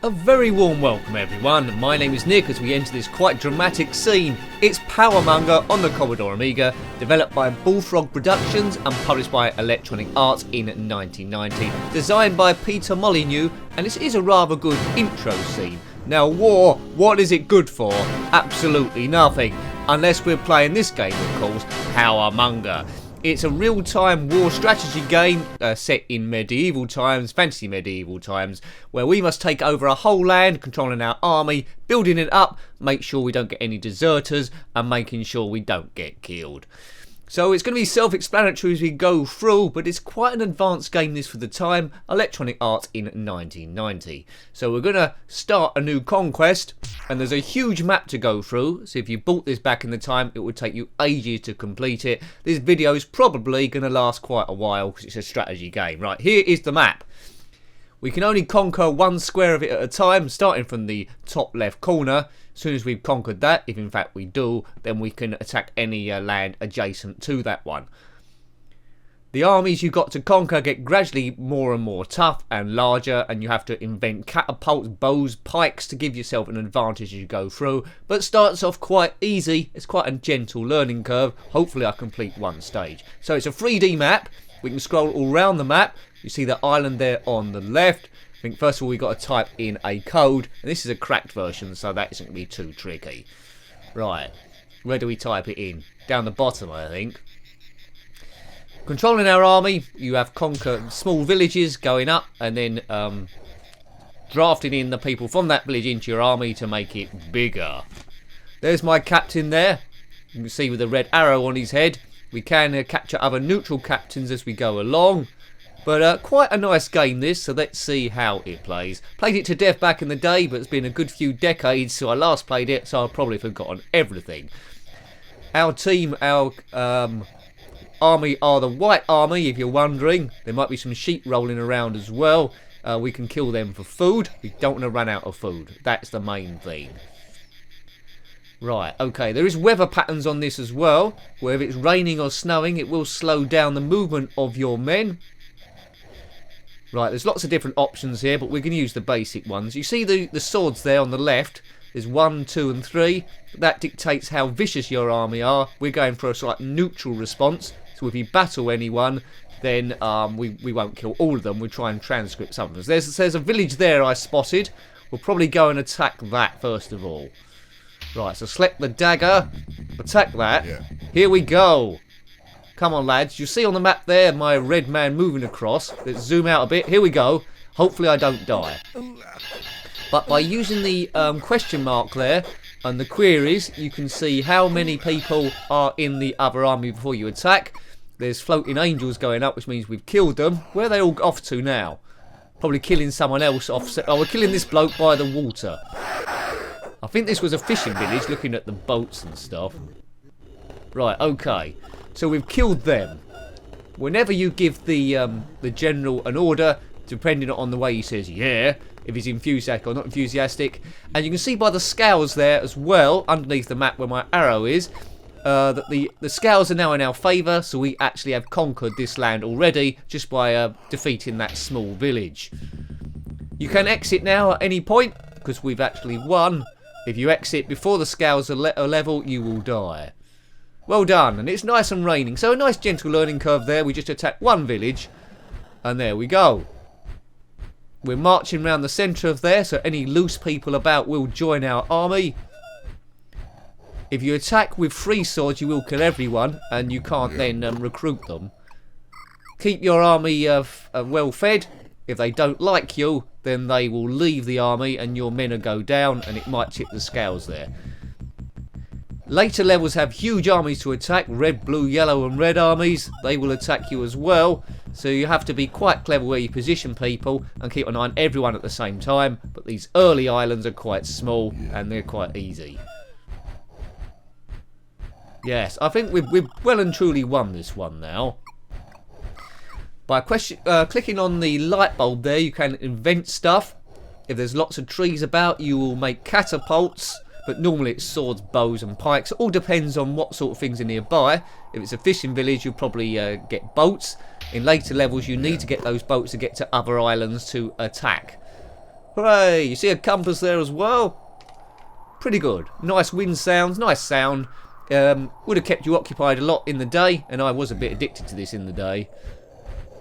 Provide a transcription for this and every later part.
A very warm welcome everyone, my name is Nick as we enter this quite dramatic scene. It's Powermonger on the Commodore Amiga, developed by Bullfrog Productions and published by Electronic Arts in 1990. Designed by Peter Molyneux, and this is a rather good intro scene. Now war, what is it good for? Absolutely nothing, unless we're playing this game of course, Powermonger. It's a real-time war strategy game set in medieval times, fantasy medieval times, where we must take over a whole land, controlling our army, building it up, make sure we don't get any deserters, and making sure we don't get killed. So it's going to be self-explanatory as we go through, but it's quite an advanced game this for the time, Electronic Arts in 1990. So we're going to start a new conquest, and there's a huge map to go through, so if you bought this back in the time, it would take you ages to complete it. This video is probably going to last quite a while, because it's a strategy game. Right, here is the map. We can only conquer one square of it at a time, starting from the top left corner. As soon as we've conquered that, if in fact we do, then we can attack any land adjacent to that one. The armies you've got to conquer get gradually more and more tough and larger, and you have to invent catapults, bows, pikes to give yourself an advantage as you go through. But it starts off quite easy, it's quite a gentle learning curve. Hopefully I complete one stage. So it's a 3D map, we can scroll all around the map. You see the island there on the left. I think first of all we've got to type in a code, and this is a cracked version so that isn't going to be too tricky. Right, where do we type it in? Down the bottom I think. Controlling our army, you have conquered small villages going up and then drafting in the people from that village into your army to make it bigger. There's my captain there, you can see with the red arrow on his head. We can capture other neutral captains as we go along. But quite a nice game this, so let's see how it plays. Played it to death back in the day, but it's been a good few decades since I last played it, so I've probably forgotten everything. Our team, our army are the white army, if you're wondering. There might be some sheep rolling around as well. We can kill them for food. We don't want to run out of food. That's the main thing. Right, okay, there is weather patterns on this as well, where if it's raining or snowing, it will slow down the movement of your men. Right, there's lots of different options here, but we're going to use the basic ones. You see the swords there on the left. There's 1, 2 and 3. That dictates how vicious your army are. We're going for a slight neutral response. So if you battle anyone, then we won't kill all of them. We'll try and transcript some of them. There's a village there I spotted. We'll probably go and attack that first of all. Right, so select the dagger. Attack that. Yeah. Here we go. Come on lads, you see on the map there my red man moving across. Let's zoom out a bit, here we go. Hopefully I don't die. But by using the question mark there and the queries, you can see how many people are in the other army before you attack. There's floating angels going up, which means we've killed them. Where are they all off to now? Probably killing someone else off. Oh, we're killing this bloke by the water. I think this was a fishing village, looking at the boats and stuff. Right, okay. So we've killed them. Whenever you give the general an order, depending on the way he says yeah, if he's enthusiastic or not enthusiastic, and you can see by the scales there as well, underneath the map where my arrow is, that the scales are now in our favour, so we actually have conquered this land already just by defeating that small village. You can exit now at any point, because we've actually won. If you exit before the scales are level, you will die. Well done, and it's nice and raining, so a nice gentle learning curve there. We just attacked one village, and there we go. We're marching around the centre of there, so any loose people about will join our army. If you attack with 3 swords, you will kill everyone, and you can't then recruit them. Keep your army well fed. If they don't like you, then they will leave the army, and your men will go down, and it might tip the scales there. Later levels have huge armies to attack, red, blue, yellow and red armies. They will attack you as well, so you have to be quite clever where you position people and keep an eye on everyone at the same time. But these early islands are quite small and they're quite easy. Yes, I think we've well and truly won this one now. By clicking on the light bulb there, you can invent stuff. If there's lots of trees about, you will make catapults. But normally it's swords, bows and pikes. It all depends on what sort of things are nearby. If it's a fishing village, you'll probably get boats. In later levels, you need to get those boats to get to other islands to attack. Hooray! You see a compass there as well? Pretty good. Nice wind sounds, nice sound. Would have kept you occupied a lot in the day, and I was a bit addicted to this in the day.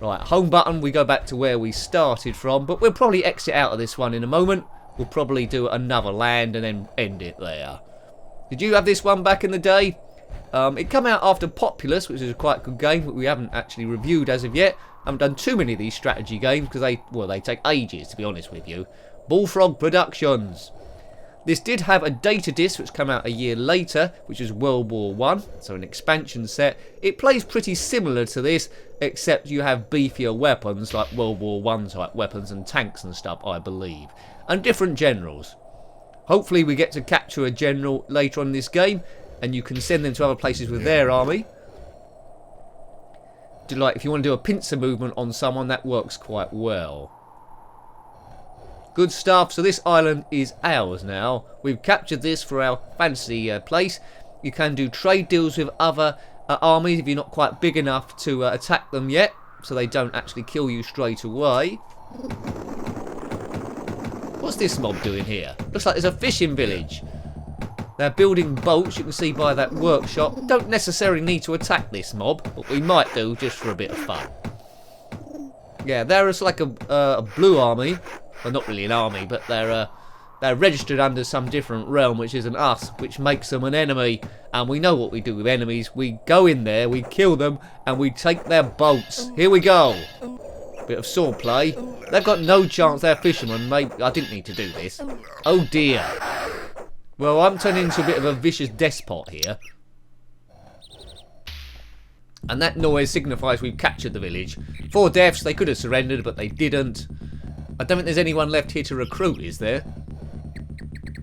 Right, home button, we go back to where we started from, but we'll probably exit out of this one in a moment. We'll probably do another land and then end it there. Did you have this one back in the day? It came out after Populous, which is a quite good game, but we haven't actually reviewed as of yet. I haven't done too many of these strategy games because they take ages, to be honest with you. Bullfrog Productions. This did have a data disc which came out a year later, which is World War One, so an expansion set. It plays pretty similar to this, except you have beefier weapons like World War One type weapons and tanks and stuff, I believe, and different generals. Hopefully we get to capture a general later on in this game, and you can send them to other places with their army. Like if you want to do a pincer movement on someone, that works quite well. Good stuff. So this island is ours now. We've captured this for our fancy place. You can do trade deals with other armies if you're not quite big enough to attack them yet, so they don't actually kill you straight away. What's this mob doing here? Looks like there's a fishing village. They're building boats, you can see by that workshop. Don't necessarily need to attack this mob, but we might do just for a bit of fun. Yeah, they're just like a blue army. Well, not really an army, but they're registered under some different realm, which isn't us, which makes them an enemy. And we know what we do with enemies. We go in there, we kill them, and we take their boats. Here we go. Bit of swordplay. They've got no chance. They're fishermen. Maybe I didn't need to do this. Oh dear. Well, I'm turning into a bit of a vicious despot here. And that noise signifies we've captured the village. 4 deaths. They could have surrendered, but they didn't. I don't think there's anyone left here to recruit, is there?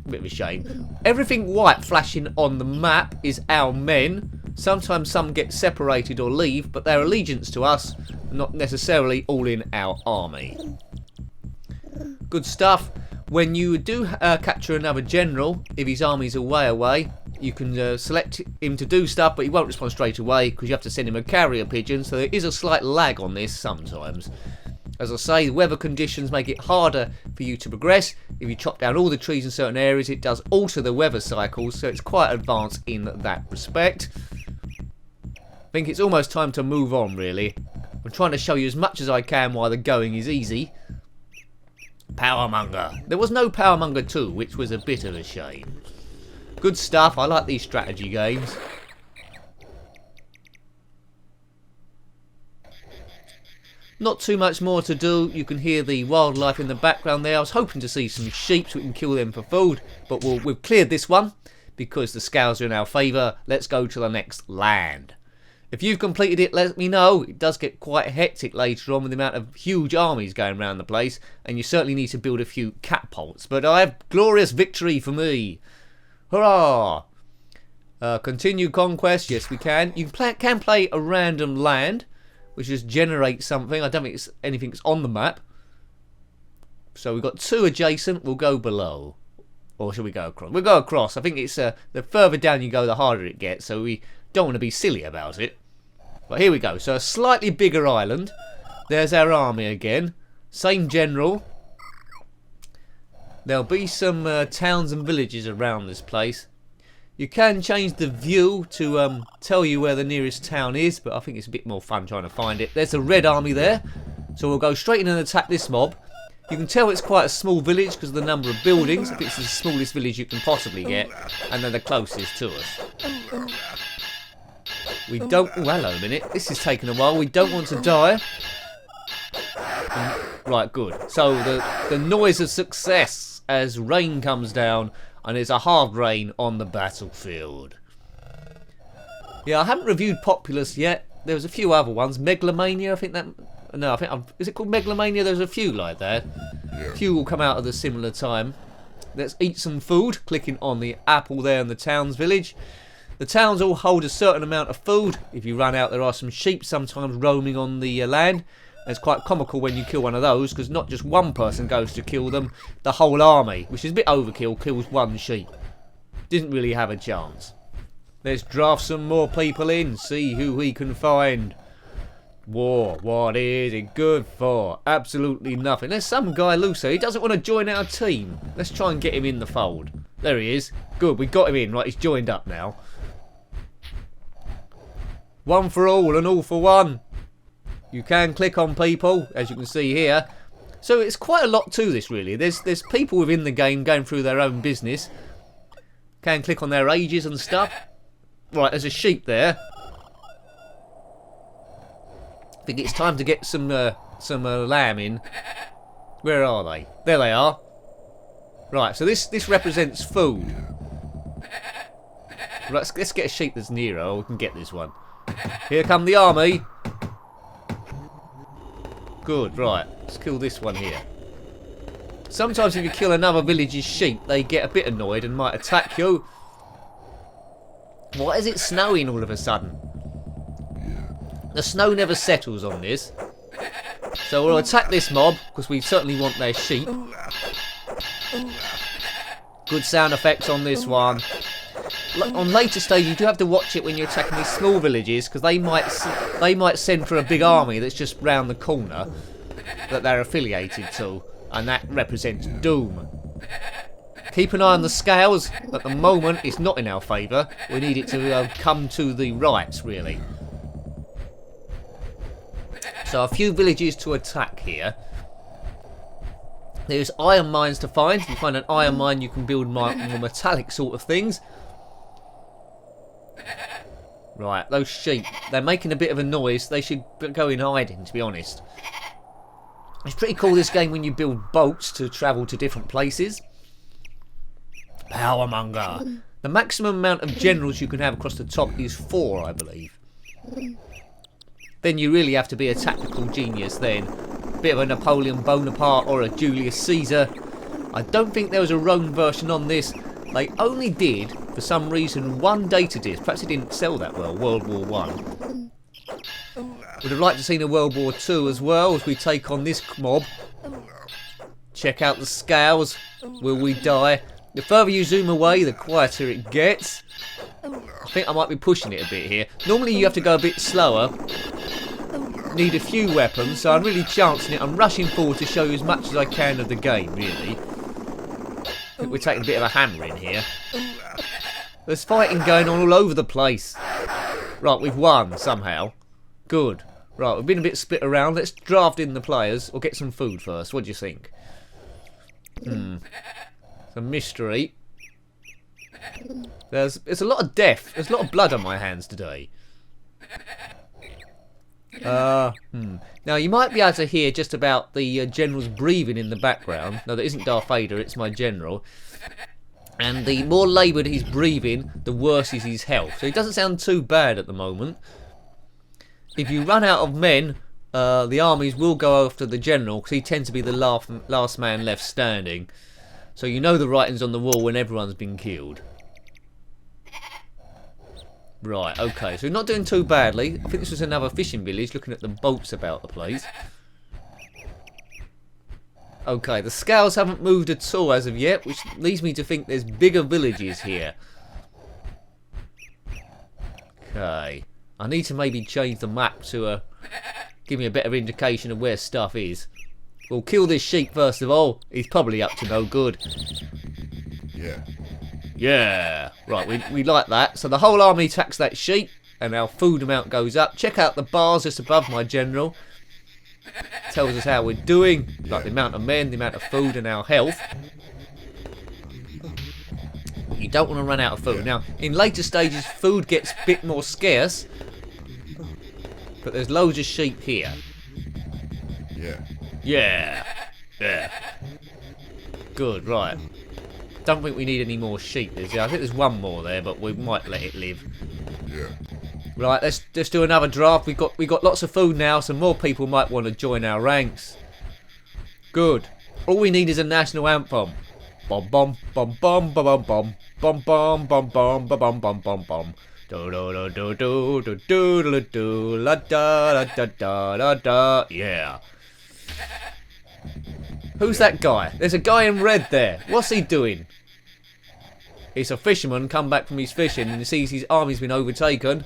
Bit of a shame. Everything white flashing on the map is our men. Sometimes some get separated or leave, but their allegiance to us, not necessarily all in our army. Good stuff. When you do capture another general, if his army's away, you can select him to do stuff, but he won't respond straight away because you have to send him a carrier pigeon, so there is a slight lag on this sometimes. As I say, the weather conditions make it harder for you to progress. If you chop down all the trees in certain areas, it does alter the weather cycles, so it's quite advanced in that respect. I think it's almost time to move on, really. I'm trying to show you as much as I can while the going is easy. Powermonger. There was no Powermonger 2, which was a bit of a shame. Good stuff. I like these strategy games. Not too much more to do. You can hear the wildlife in the background there. I was hoping to see some sheep so we can kill them for food, but we've cleared this one because the scales are in our favour. Let's go to the next land. If you've completed it, let me know. It does get quite hectic later on with the amount of huge armies going around the place, and you certainly need to build a few catapults. But I have glorious victory for me. Hurrah! Continue conquest. Yes, we can. You can play a random land, which just generates something. I don't think it's anything that's on the map. So we've got 2 adjacent. We'll go below. Or should we go across? We'll go across. I think it's the further down you go, the harder it gets. So we don't want to be silly about it. But here we go. So a slightly bigger island. There's our army again. Same general. There'll be some towns and villages around this place. You can change the view to tell you where the nearest town is, but I think it's a bit more fun trying to find it. There's a red army there. So we'll go straight in and attack this mob. You can tell it's quite a small village because of the number of buildings. I think it's the smallest village you can possibly get, and they're the closest to us. We don't... Oh, hello a minute. This is taking a while. We don't want to die. Right, good. So the noise of success as rain comes down, and there's a hard rain on the battlefield. Yeah, I haven't reviewed Populous yet. There was a few other ones. Megalomania, I think that... No, I think... Is it called Megalomania? There's a few like that. A few will come out at a similar time. Let's eat some food. Clicking on the apple there in the town's village. The towns all hold a certain amount of food. If you run out, there are some sheep sometimes roaming on the land. And it's quite comical when you kill one of those, because not just one person goes to kill them. The whole army, which is a bit overkill, kills one sheep. Didn't really have a chance. Let's draft some more people in, see who we can find. War, what is it good for? Absolutely nothing. There's some guy loose there. He doesn't want to join our team. Let's try and get him in the fold. There he is. Good, we got him in. Right, he's joined up now. One for all and all for one. You can click on people, as you can see here. So it's quite a lot to this, really. There's people within the game going through their own business. Can click on their ages and stuff. Right, there's a sheep there. I think it's time to get some lamb in. Where are they? There they are. Right, so this represents food. Right, let's get a sheep that's nearer. We can get this one. Here come the army. Good, right. Let's kill this one here. Sometimes if you kill another village's sheep, they get a bit annoyed and might attack you. Why is it snowing all of a sudden? The snow never settles on this. So we'll attack this mob, because we certainly want their sheep. Good sound effects on this one. On later stages, you do have to watch it when you're attacking these small villages, because they might send for a big army that's just round the corner that they're affiliated to, and that represents doom. Keep an eye on the scales. At the moment, it's not in our favour. We need it to come to the right, really. So a few villages to attack here. There's iron mines to find. If you find an iron mine, you can build more metallic sort of things. Right, those sheep, they're making a bit of a noise. They should go in hiding, to be honest. It's pretty cool, this game, when you build boats to travel to different places. Powermonger. The maximum amount of generals you can have across the top is 4, I believe. Then you really have to be a tactical genius then. Bit of a Napoleon Bonaparte or a Julius Caesar. I don't think there was a Rome version on this. They only did, for some reason, one data disc. Perhaps it didn't sell that well, World War One. Would have liked to have seen a World War Two as well, as we take on this mob. Check out the scales. Will we die? The further you zoom away, the quieter it gets. I think I might be pushing it a bit here. Normally you have to go a bit slower. Need a few weapons, so I'm really chancing it. I'm rushing forward to show you as much as I can of the game, really. I think we're taking a bit of a hammer in here. There's fighting going on all over the place. Right, we've won somehow. Good. Right, we've been a bit split around. Let's draft in the players, or get some food first. What do you think? It's a mystery. There's a lot of death. There's a lot of blood on my hands today. Now you might be able to hear just about the general's breathing in the background. No, that isn't Darth Vader, it's my general. And the more laboured he's breathing, the worse is his health. So he doesn't sound too bad at the moment. If you run out of men, the armies will go after the general, because he tends to be the last man left standing. So you know the writing's on the wall when everyone's been killed. Right, okay, so we're not doing too badly. I think this was another fishing village, looking at the boats about the place. Okay, the scales haven't moved at all as of yet, which leads me to think there's bigger villages here. Okay, I need to maybe change the map to give me a better indication of where stuff is. We'll kill this sheep first of all. He's probably up to no good. Yeah. Yeah, right, we like that. So the whole army attacks that sheep, and our food amount goes up. Check out the bars just above my general. Tells us how we're doing, like the amount of men, the amount of food, and our health. You don't want to run out of food. Now, in later stages, food gets a bit more scarce, but there's loads of sheep here. Yeah. Yeah. Yeah. Good, right. Don't think we need any more sheep. I think there's one more there, but we might let it live. Yeah. Right, let's do another draft. We got lots of food now, so more people might want to join our ranks. Good. All we need is a national anthem. Bom bom bom bom bom bom bom bom bom bom bom bom bom bom. Do do do do do do do do la da da da da da. Yeah. Who's that guy? There's a guy in red there. What's he doing? It's a fisherman come back from his fishing and he sees his army's been overtaken.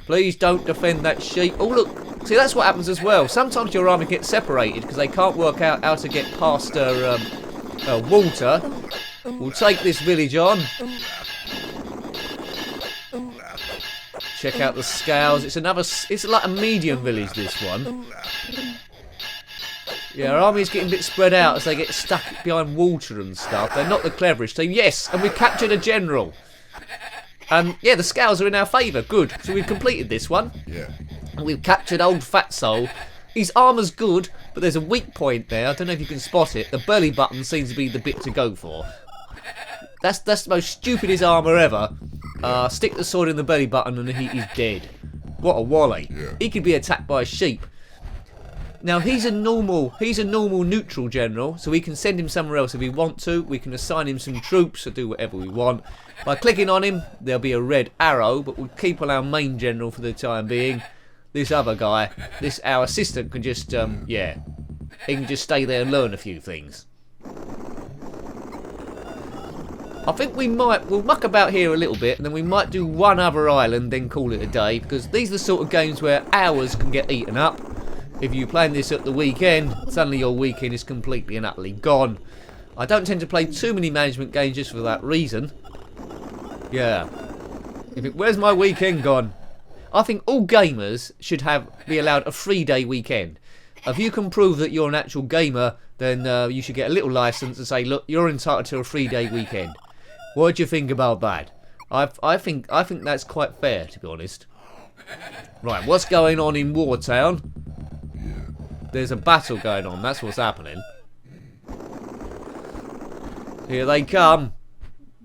Please don't defend that sheep. Oh look, See, that's what happens as well. Sometimes your army gets separated because they can't work out how to get past water. We'll take this village on. Check out the scales. It's like a medium village, this one. Yeah, our army's getting a bit spread out as they get stuck behind water and stuff. They're not the cleverest team. Yes, and we've captured a general. And yeah, the scales are in our favour. Good. So we've completed this one. Yeah. And we've captured Old Fatsoul. His armour's good, but there's a weak point there. I don't know if you can spot it. The belly button seems to be the bit to go for. That's the most stupidest armour ever. Stick the sword in the belly button and he's dead. What a wally. Yeah. He could be attacked by a sheep. Now he's a normal neutral general, so we can send him somewhere else if we want to. We can assign him some troops or do whatever we want. By clicking on him, there'll be a red arrow, but we'll keep on our main general for the time being. This other guy, our assistant, can just he can just stay there and learn a few things. I think we'll muck about here a little bit, and then we might do one other island, then call it a day, because these are the sort of games where hours can get eaten up. If you plan this at the weekend, suddenly your weekend is completely and utterly gone. I don't tend to play too many management games just for that reason. Yeah. Where's my weekend gone? I think all gamers should be allowed a 3-day weekend. If you can prove that you're an actual gamer, then you should get a little license and say, look, you're entitled to a 3-day weekend. What do you think about that? I think that's quite fair, to be honest. Right, what's going on in Wartown? There's a battle going on, that's what's happening. Here they come.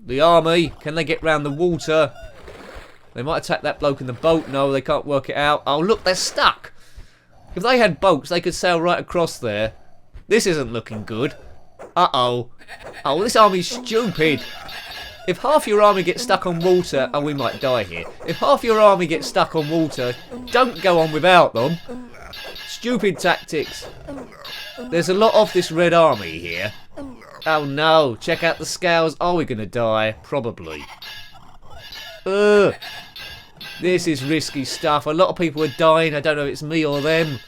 The army, can they get round the water? They might attack that bloke in the boat. No, they can't work it out. Oh, look, they're stuck. If they had boats, they could sail right across there. This isn't looking good. Uh-oh. Oh, this army's stupid. If half your army gets stuck on water, and we might die here. If half your army gets stuck on water, don't go on without them. Stupid tactics. There's a lot of this red army here. Oh no, check out the scales. Are we going to die? Probably. Ugh. This is risky stuff. A lot of people are dying. I don't know if it's me or them.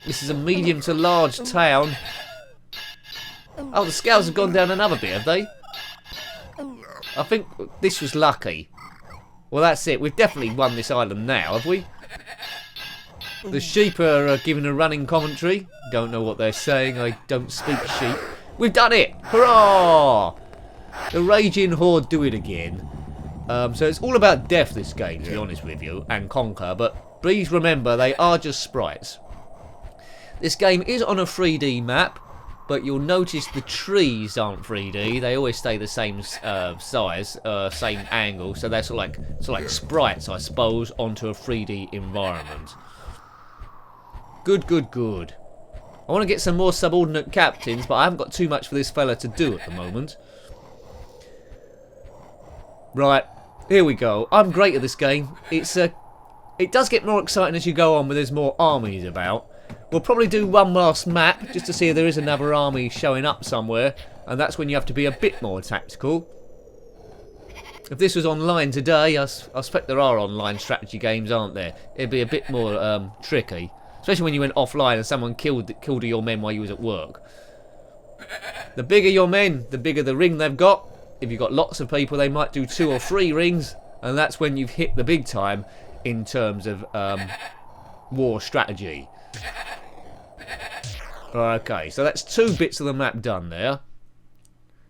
This is a medium to large town. Oh, the scales have gone down another bit, have they? I think this was lucky. Well, that's it. We've definitely won this island now, have we? The sheep are giving a running commentary. Don't know what they're saying. I don't speak sheep. We've done it! Hurrah! The raging horde do it again. So it's all about death, this game, to be honest with you, and conquer. But please remember, they are just sprites. This game is on a 3D map, but you'll notice the trees aren't 3D. They always stay the same size, same angle. So they're sort of like sprites, I suppose, onto a 3D environment. Good, good, good. I want to get some more subordinate captains, but I haven't got too much for this fella to do at the moment. Right, here we go. I'm great at this game. It does get more exciting as you go on when there's more armies about. We'll probably do one last map just to see if there is another army showing up somewhere, and that's when you have to be a bit more tactical. If this was online today, I suspect there are online strategy games, aren't there? It'd be a bit more tricky. Especially when you went offline and someone killed your men while you was at work. The bigger your men, the bigger the ring they've got. If you've got lots of people, they might do 2 or 3 rings. And that's when you've hit the big time in terms of war strategy. Okay, so that's 2 bits of the map done there.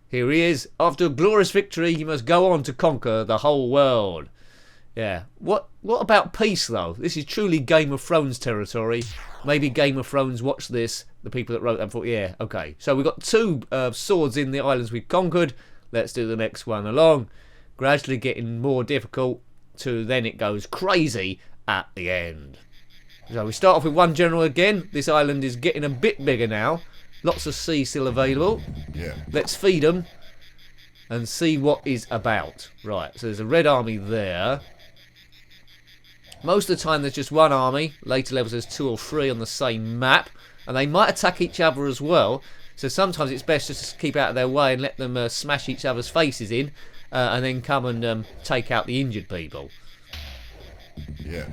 Here he is. After a glorious victory, you must go on to conquer the whole world. Yeah. What about peace, though? This is truly Game of Thrones territory. Maybe Game of Thrones watched this. The people that wrote that thought, yeah, okay. So we've got 2 swords in the islands we've conquered. Let's do the next one along. Gradually getting more difficult to then it goes crazy at the end. So we start off with 1 general again. This island is getting a bit bigger now. Lots of sea still available. Yeah. Let's feed them and see what is about. Right, so there's a red army there. Most of the time there's just 1 army. Later levels there's 2 or 3 on the same map. And they might attack each other as well. So sometimes it's best just to keep out of their way and let them smash each other's faces in. And then come and take out the injured people. Yeah.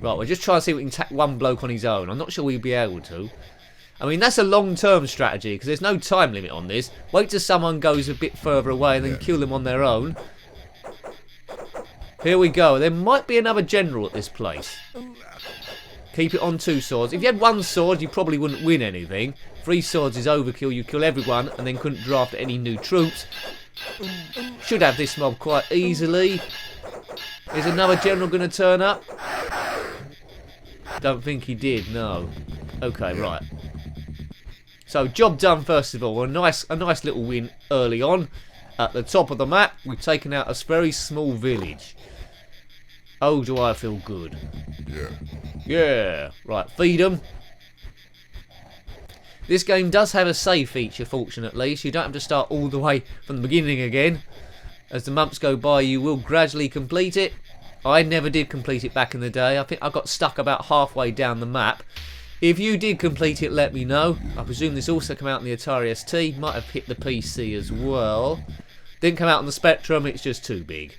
Right, we're just trying to see if we can attack one bloke on his own. I'm not sure we'll be able to. I mean, that's a long-term strategy, because there's no time limit on this. Wait till someone goes a bit further away and then kill them on their own. Here we go. There might be another general at this place. Keep it on 2 swords. If you had 1 sword, you probably wouldn't win anything. 3 swords is overkill. You kill everyone and then couldn't draft any new troops. Should have this mob quite easily. Is another general going to turn up? Don't think he did, no. Okay, right. So, job done first of all. A nice little win early on. At the top of the map, we've taken out a very small village. Oh, do I feel good. Yeah. Yeah. Right, feed them. This game does have a save feature, fortunately, so you don't have to start all the way from the beginning again. As the months go by, you will gradually complete it. I never did complete it back in the day. I think I got stuck about halfway down the map. If you did complete it, let me know. I presume this also came out on the Atari ST. Might have hit the PC as well. Didn't come out on the Spectrum. It's just too big.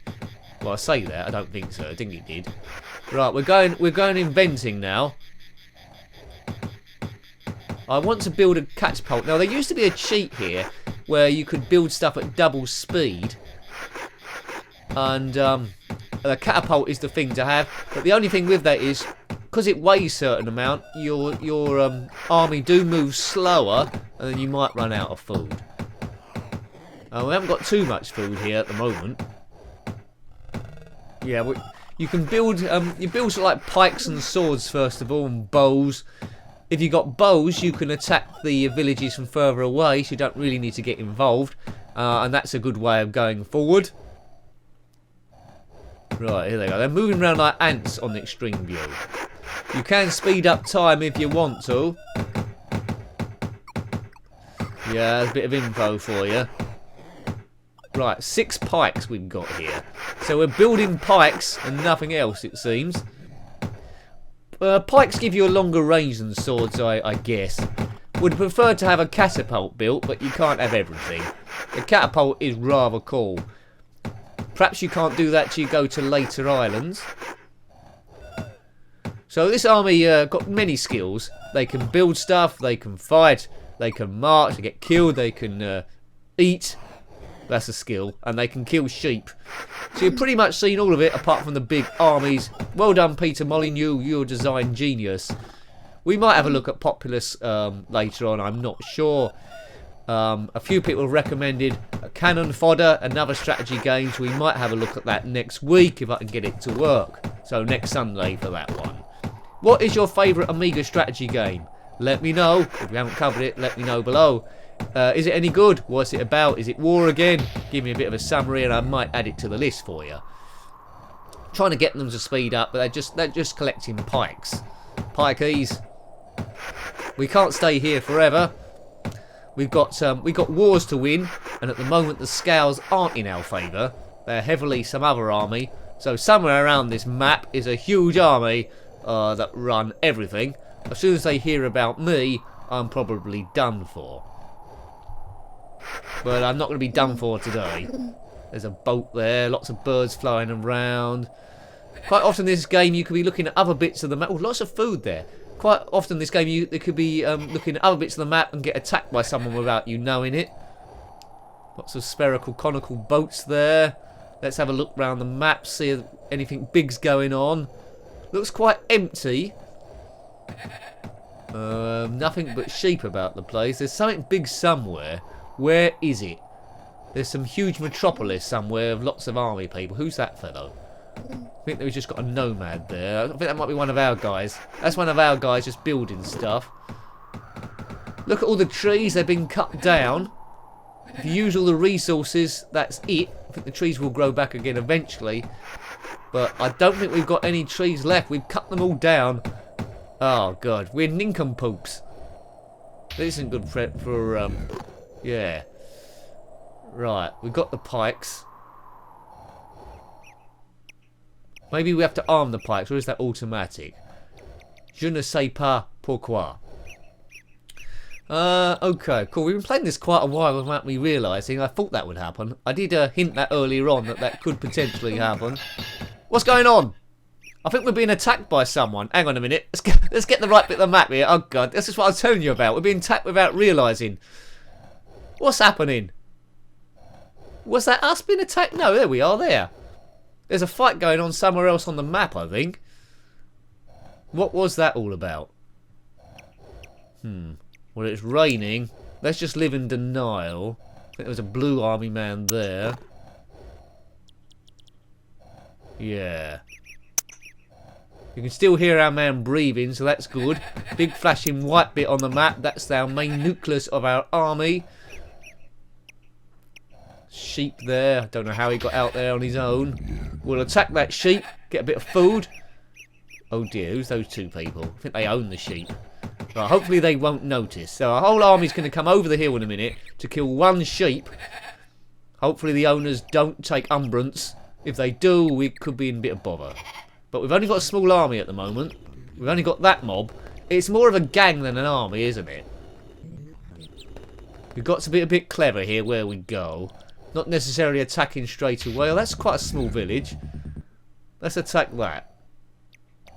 Well, I say that. I don't think so. I think it did. Right, we're going inventing now. I want to build a catapult. Now, there used to be a cheat here where you could build stuff at double speed. And the catapult is the thing to have. But the only thing with that is, because it weighs a certain amount, your army do move slower, and then you might run out of food. We haven't got too much food here at the moment. Yeah, you can build you build sort of like pikes and swords first of all, and bows. If you got bows, you can attack the villages from further away, so you don't really need to get involved, and that's a good way of going forward. Right, here they go. They're moving around like ants on the extreme view. You can speed up time if you want to. Yeah, there's a bit of info for you. Right, 6 pikes we've got here. So we're building pikes and nothing else, it seems. Pikes give you a longer range than swords, I guess. Would prefer to have a catapult built, but you can't have everything. The catapult is rather cool. Perhaps you can't do that till you go to later islands. So this army got many skills. They can build stuff, they can fight, they can march, they get killed, they can eat. That's a skill. And they can kill sheep. So you've pretty much seen all of it apart from the big armies. Well done, Peter Molyneux, you're a design genius. We might have a look at Populous later on, I'm not sure. A few people recommended Cannon Fodder, another strategy game, so we might have a look at that next week if I can get it to work. So next Sunday for that one. What is your favourite Amiga strategy game? Let me know. If we haven't covered it, let me know below. Is it any good? What's it about? Is it war again? Give me a bit of a summary and I might add it to the list for you. Trying to get them to speed up, but they're just collecting pikes. Pikeys. We can't stay here forever. We've got wars to win, and at the moment the scales aren't in our favour. They're heavily some other army. So somewhere around this map is a huge army that run everything. As soon as they hear about me, I'm probably done for. But I'm not going to be done for today. There's a boat there, lots of birds flying around. Quite often in this game you could be looking at other bits of the map. Oh, lots of food there. Quite often in this game they could be looking at other bits of the map and get attacked by someone without you knowing it. Lots of spherical, conical boats there. Let's have a look around the map, see if anything big's going on. Looks quite empty. Nothing but sheep about the place. There's something big somewhere. Where is it? There's some huge metropolis somewhere with lots of army people. Who's that fellow? I think we've just got a nomad there. I think that might be one of our guys. That's one of our guys just building stuff. Look at all the trees. They've been cut down. If you use all the resources, that's it. I think the trees will grow back again eventually. But I don't think we've got any trees left. We've cut them all down. Oh, God. We're nincompoops. This isn't good for yeah. Right. We've got the pikes. Maybe we have to arm the pikes, or is that automatic? Je ne sais pas pourquoi. Okay, cool. We've been playing this quite a while without me realising. I thought that would happen. I did hint that earlier on that could potentially happen. What's going on? I think we're being attacked by someone. Hang on a minute. Let's get the right bit of the map here. Oh, God. This is what I was telling you about. We're being attacked without realising. What's happening? Was that us being attacked? No, there we are, there. There's a fight going on somewhere else on the map, I think. What was that all about? Well, it's raining. Let's just live in denial. I think there was a blue army man there. Yeah. You can still hear our man breathing, so that's good. Big flashing white bit on the map. That's our main nucleus of our army. Sheep there. I don't know how he got out there on his own. We'll attack that sheep. Get a bit of food. Oh dear, who's those two people? I think they own the sheep. Right, hopefully they won't notice. So our whole army's going to come over the hill in a minute to kill one sheep. Hopefully the owners don't take umbrance. If they do, we could be in a bit of bother. But we've only got a small army at the moment. We've only got that mob. It's more of a gang than an army, isn't it? We've got to be a bit clever here where we go. Not necessarily attacking straight away. Well, that's quite a small village. Let's attack that.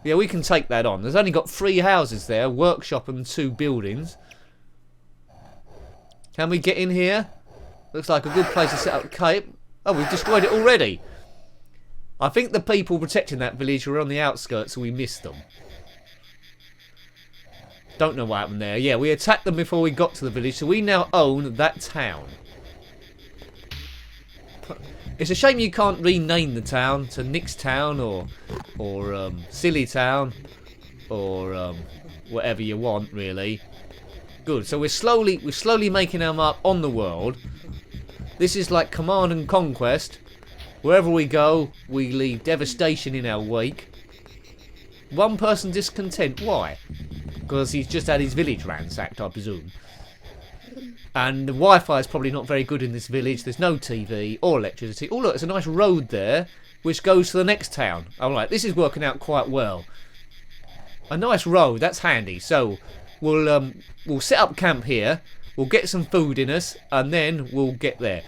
Yeah, we can take that on. There's only got 3 houses there. Workshop and 2 buildings. Can we get in here? Looks like a good place to set up camp. Oh, we've destroyed it already. I think the people protecting that village were on the outskirts, so we missed them. Don't know what happened there. Yeah, we attacked them before we got to the village, so we now own that town. It's a shame you can't rename the town to Nick's Town or Silly Town or whatever you want, really. Good. So we're slowly making our mark on the world. This is like Command and Conquest. Wherever we go, we leave devastation in our wake. One person discontent. Why? Because he's just had his village ransacked, I presume. And the Wi-Fi is probably not very good in this village. There's no TV or electricity. Oh, look, there's a nice road there, which goes to the next town. All right, this is working out quite well. A nice road, that's handy. So we'll set up camp here. We'll get some food in us, and then we'll get there.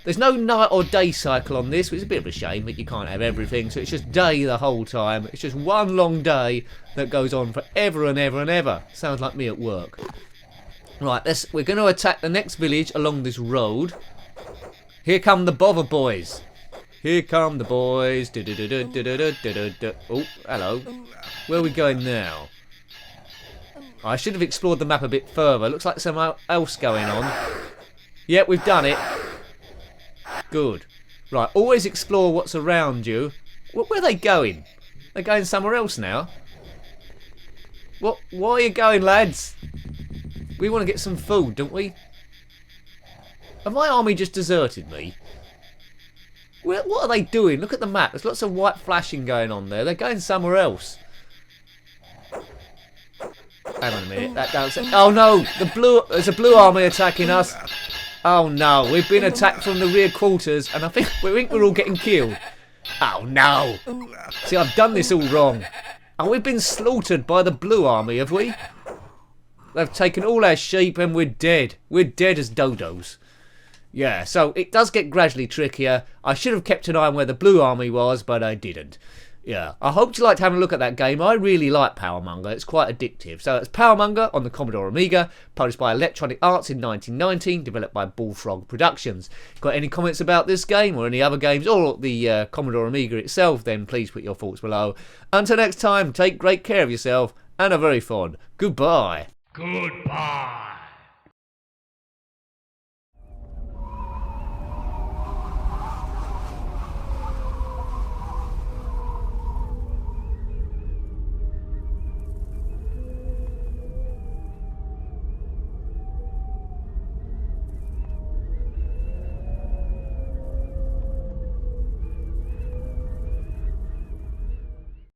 There's no night or day cycle on this, which is a bit of a shame that you can't have everything. So it's just day the whole time. It's just one long day that goes on forever and ever and ever. Sounds like me at work. Right, we're going to attack the next village along this road. Here come the bother boys. Here come the boys. Oh, hello. Where are we going now? I should have explored the map a bit further. Looks like something else going on. Yep, we've done it. Good. Right, always explore what's around you. Where are they going? They're going somewhere else now. What? Why are you going, lads? We want to get some food, don't we? Have my army just deserted me? What are they doing? Look at the map. There's lots of white flashing going on there. They're going somewhere else. Hang on a minute. Oh no! There's a blue army attacking us. Oh no! We've been attacked from the rear quarters, and I think we're all getting killed. Oh no! See, I've done this all wrong. Oh, we've been slaughtered by the blue army, have we? They've taken all our sheep and we're dead. We're dead as dodos. Yeah, so it does get gradually trickier. I should have kept an eye on where the blue army was, but I didn't. Yeah, I hope you liked having a look at that game. I really like Powermonger. It's quite addictive. So it's Powermonger on the Commodore Amiga, published by Electronic Arts in 1919, developed by Bullfrog Productions. Got any comments about this game or any other games or the Commodore Amiga itself, then please put your thoughts below. Until next time, take great care of yourself and a very fond goodbye. Goodbye.